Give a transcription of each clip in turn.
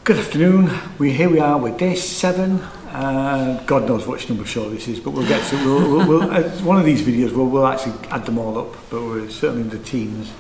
Good afternoon. Here we are with day 7. God knows which number show this is, but we'll get to. We'll one of these videos we'll actually add them all up, but we're certainly in the teens.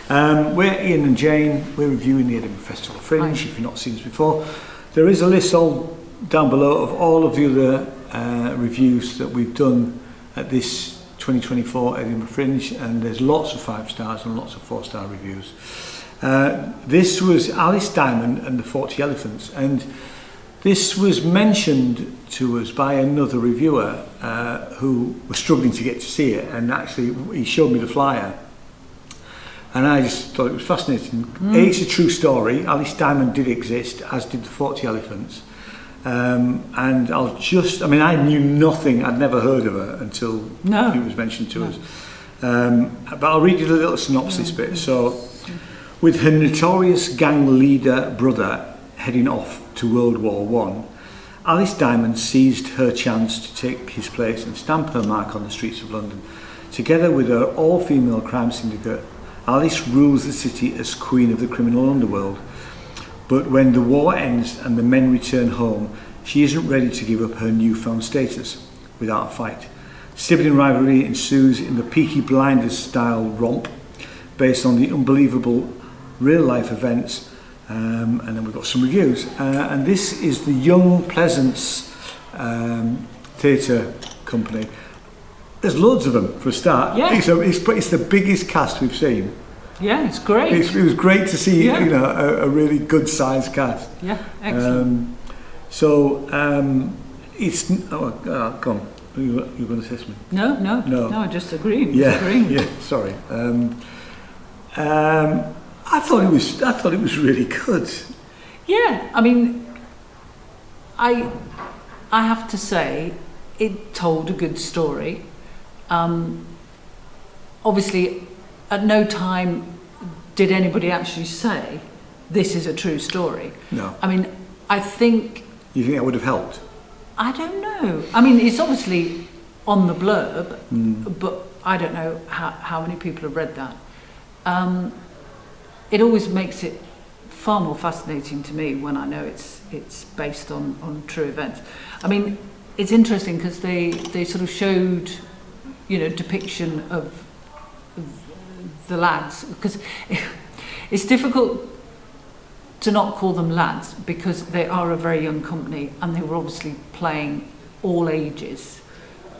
We're Ian and Jane. We're reviewing the Edinburgh Fringe. If you've not seen this before, there is a list all down below of all of the other reviews that we've done at this 2024 Edinburgh Fringe, and there's lots of 5 stars and lots of 4-star reviews. This was Alice Diamond and the 40 Elephants, and this was mentioned to us by another reviewer who was struggling to get to see it, and actually he showed me the flyer and I just thought it was fascinating. It's a true story. Alice Diamond did exist, as did the 40 Elephants, and I knew nothing, I'd never heard of her until it was mentioned to us, but I'll read you the little synopsis bit. So, with her notorious gang leader brother heading off to World War I, Alice Diamond seized her chance to take his place and stamp her mark on the streets of London. Together with her all-female crime syndicate, Alice rules the city as queen of the criminal underworld. But when the war ends and the men return home, she isn't ready to give up her newfound status without a fight. Sibling rivalry ensues in the Peaky Blinders-style romp, based on the unbelievable real-life events, and then we've got some reviews. And this is the young Pleasance theatre company. There's loads of them for a start. Yeah. It's the biggest cast we've seen. Yeah, it's great. It was great to see a really good-sized cast. Yeah, excellent. It's go on. You're going to say something? No, I just agree. Yeah, sorry. I thought it was really good. Yeah, I mean, I have to say, it told a good story. Obviously, at no time did anybody actually say this is a true story. No. I mean, I think. You think that would have helped? I don't know. I mean, it's obviously on the blurb, but I don't know how many people have read that. It always makes it far more fascinating to me when I know it's based on true events. I mean, it's interesting because they sort of showed, depiction of the lads, because it's difficult to not call them lads because they are a very young company and they were obviously playing all ages.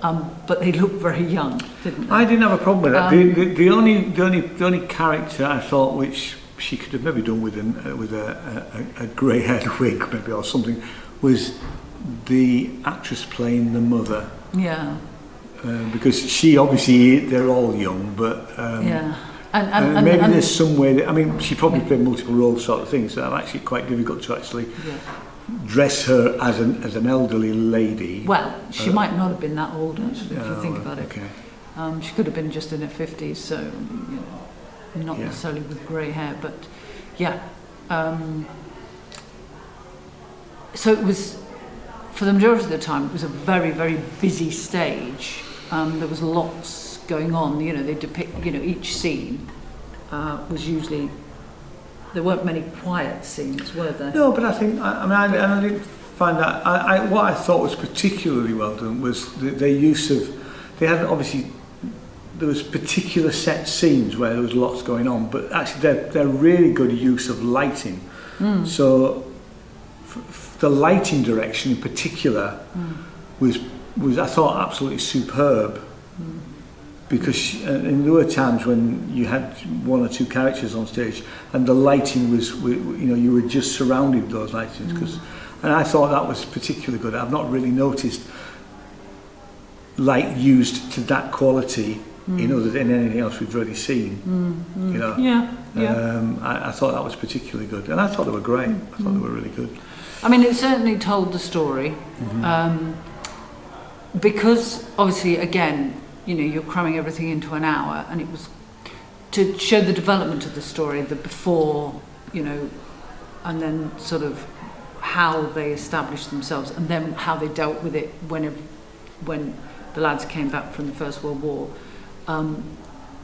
But they look very young, didn't they? I didn't have a problem with that. The only character I thought which she could have maybe done with a grey-haired wig, maybe, or something, was the actress playing the mother. Yeah. Because she obviously, they're all young, but and maybe there's some way that, I mean, she probably played multiple roles, sort of thing. So I'm actually quite difficult to actually. Yeah. Dress her as an elderly lady. Well, she might not have been that old, actually, if you think about it. Okay. She could have been just in her 50s, so not necessarily with grey hair, but yeah. So it was, for the majority of the time, it was a very, very busy stage. There was lots going on. They depict, each scene was usually. There weren't many quiet scenes, were there? No, but I think, I didn't find that. What I thought was particularly well done was their use of, they had obviously, there was particular set scenes where there was lots going on, but actually they're really good use of lighting. So the lighting direction in particular was I thought absolutely superb. Because there were times when you had 1 or 2 characters on stage and the lighting was, you were just surrounded with those lightings. And I thought that was particularly good. I've not really noticed light used to that quality in anything else we've already seen. I thought that was particularly good, and I thought they were great. I thought they were really good. I mean, it certainly told the story, because obviously, again, you're cramming everything into an hour, and it was to show the development of the story, the before, and then sort of how they established themselves, and then how they dealt with it when the lads came back from the First World War,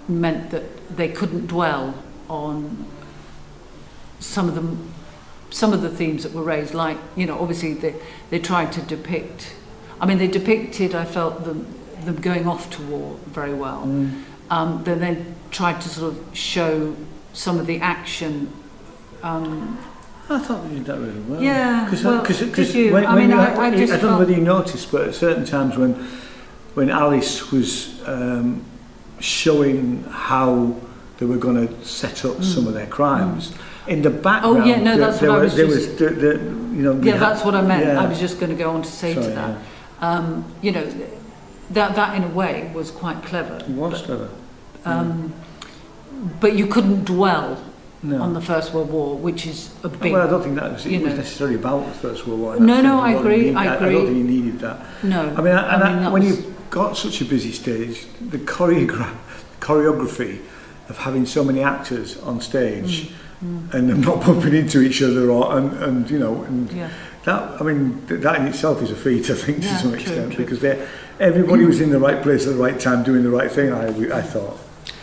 meant that they couldn't dwell on some of the some of the themes that were raised, like, you know, obviously they tried to depict, I mean, they depicted, I felt, them going off to war very well. Then they tried to sort of show some of the action. I thought they did that really well. Yeah, because you? I don't know whether you noticed, but at certain times when Alice was showing how they were going to set up some of their crimes, in the background, oh yeah, no, that's what I was just. That's what I meant. Yeah. I was just going to go on to say to that. Yeah. You know, that in a way was quite clever. It was clever. But you couldn't dwell No. on the First World War, which is a big... Well, I don't think that was, it was necessarily about the First World War. No, I agree. I don't think you needed that. No. I mean, when you've got such a busy stage, the choreography of having so many actors on stage and them not bumping into each other, and you know, and that, I mean, that in itself is a feat, I think, to some extent, because everybody was in the right place at the right time, doing the right thing. I thought.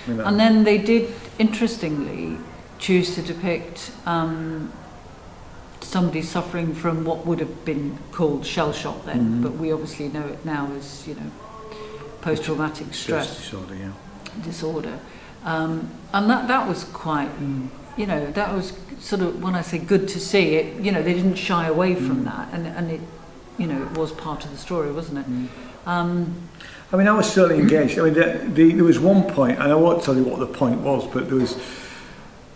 You know. And then they did, interestingly, choose to depict somebody suffering from what would have been called shell shock then, but we obviously know it now as, you know, post-traumatic stress disorder. And that was quite, you know, that was sort of, when I say good to see it, you know, they didn't shy away from that, and it, you know, it was part of the story, wasn't it? I mean, I was certainly engaged. I mean, there was one point, and I won't tell you what the point was, but there was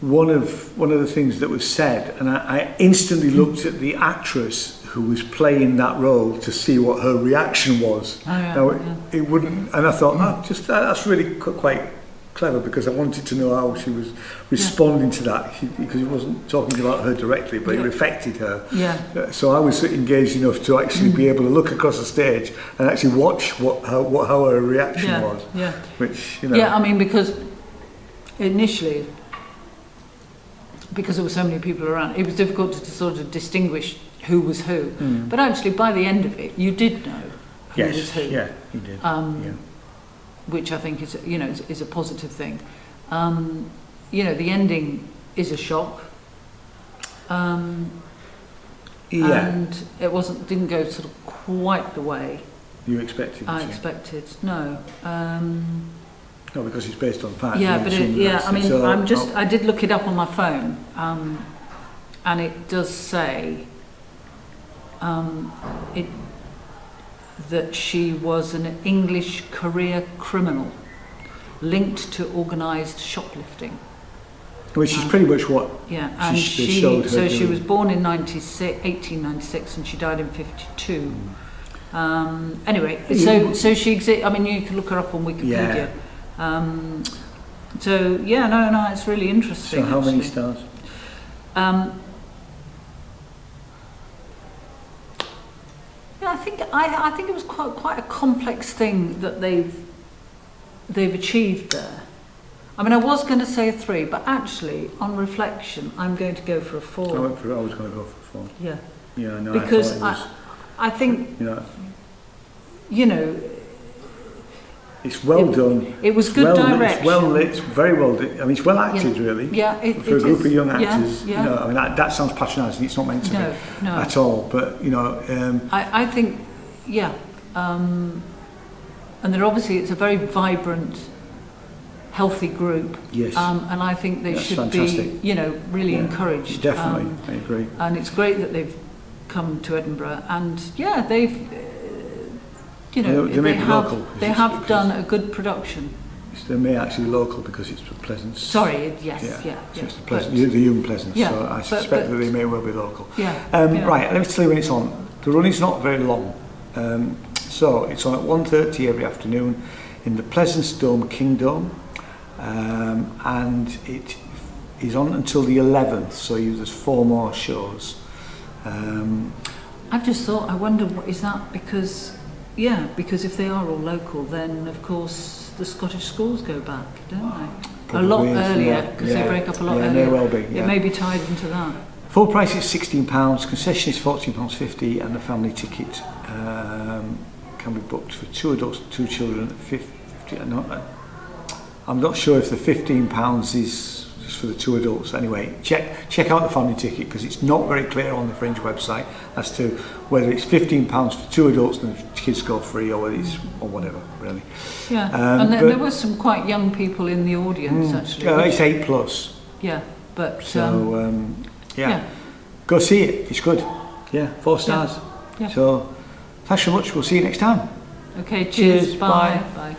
one of the things that was said, and I instantly looked at the actress who was playing that role to see what her reaction was. It wouldn't, and I thought, that's really quite clever, because I wanted to know how she was responding to that, because he wasn't talking about her directly, but it affected her. So I was engaged enough to actually be able to look across the stage and actually watch how her reaction was. Which, you know. Yeah, I mean, because initially, because there were so many people around, it was difficult to sort of distinguish who was who. But actually, by the end of it, you did know who was who. Yeah, you did. Which I think is, you know, is a positive thing. You know, the ending is a shock. And it didn't go sort of quite the way you expected. I expected. No. No, because it's based on fact. Yeah, but I mean, so, I did look it up on my phone, and it does say that she was an English career criminal linked to organised shoplifting. Which is pretty much what and she showed her doing. She was born in 1896 and she died in 52. Anyway, so she I mean, you can look her up on Wikipedia. So no, it's really interesting. So how many stars? I think it was quite a complex thing that they've achieved there. I mean, I was going to say a 3, but actually, on reflection, I'm going to go for a 4. I was going to go for a 4. Yeah. Yeah, no. Because I think, you know, it's well done. It was good direction. It's well lit, very well done. I mean, it's well acted, really. Yeah, for a group of young actors. Yeah. You know, I mean, that sounds patronising. It's not meant to be at all. But you know, I think, and then obviously it's a very vibrant, healthy group. Yes. And I think they should fantastic. be, you know, really encouraged. Definitely, I agree. And it's great that they've come to Edinburgh, and they've. You know, they have done a good production. They may actually be local because it's Pleasance. Sorry, yes. So it's the young Pleasance. So I suspect that they may well be local. Right, let me tell you when it's on. The running's not very long. So it's on at 1:30 every afternoon in the Pleasance Dome, King Dome, and it is on until the 11th. So there's 4 more shows. I've just thought, I wonder, is that because? Yeah, because if they are all local, then of course the Scottish schools go back, don't they? Probably a lot earlier, because they break up a lot earlier. May well be. It may be tied into that. Full price is £16, concession is £14.50, and the family ticket can be booked for 2 adults and 2 children at 50. I'm not sure if the £15 is just for the 2 adults. Anyway, check out the family ticket, because it's not very clear on the Fringe website as to whether it's £15 for 2 adults and the kids go free, or whether it's or whatever, really. Yeah, and there were some quite young people in the audience actually. It's 8+. Yeah, but so go see it. It's good. Yeah, 4 stars. Yeah. So thanks so much. We'll see you next time. Okay, cheers. Bye. Bye.